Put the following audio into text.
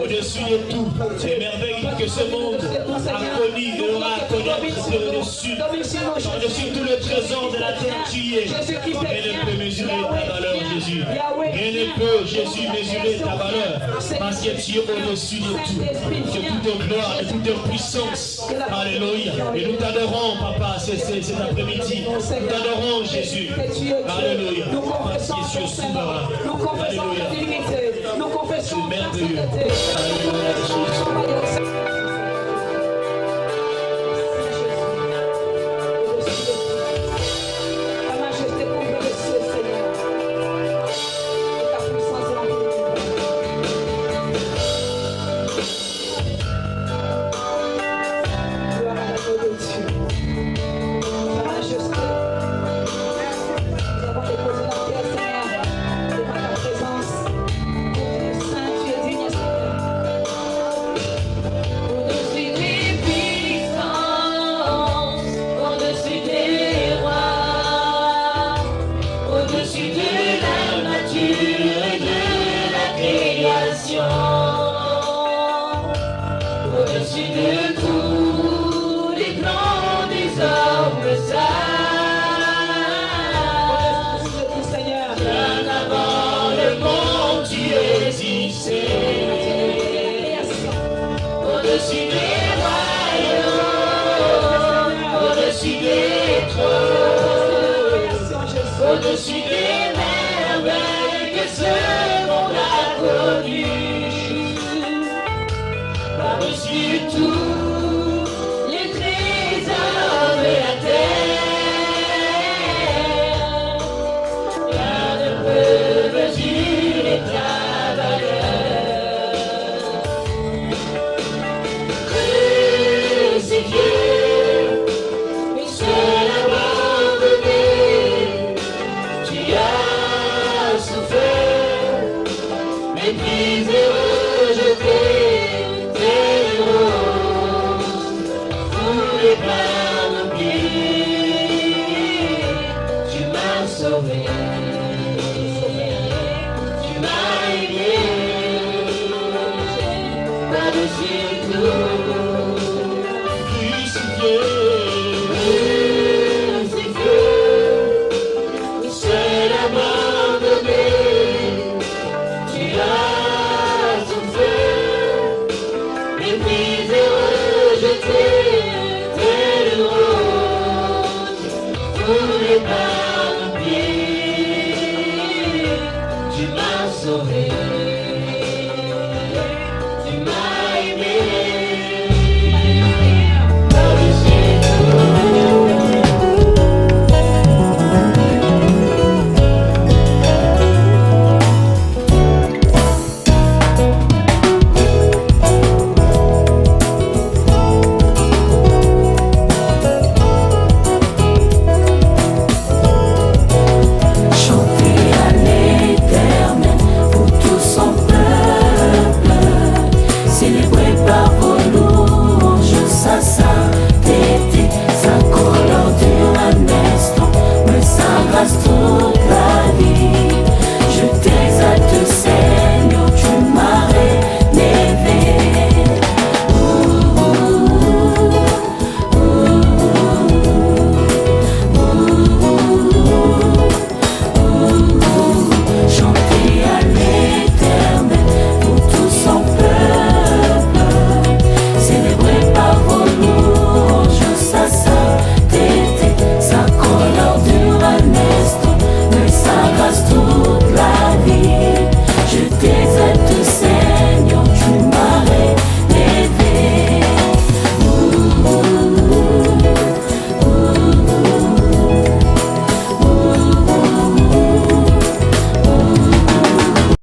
Au-dessus de tout, ces merveilles que ce monde a connues et aura à connaître, c'est au-dessus. Par-dessus tout le trésor de la terre tu y es. Rien ne peut mesurer ta valeur, Jésus. Rien ne peut, Jésus, mesurer ta valeur. Parce que tu es au-dessus de tout. De toute gloire, de toute puissance. Alléluia. Et nous t'adorons, Papa, cet après-midi. Nous t'adorons, Jésus. Alléluia. Parce que tu es souverain. Alléluia. Nous confessons c'est merveilleux. Alléluia, Jésus. Au-dessus de tous les plans des hommes saints, bien avant le monde tu existais. Au-dessus des royaumes, au-dessus des trônes, au-dessus des merveilles que ce monde a connues. Par-dessus tous les trésors de la terre, rien ne peut mesurer ta valeur. Crucifié, mais seul abandonné, tu as souffert, méprisé, rejeté. Tu m'as sauvé, tu m'as aidé, par-dessus tout.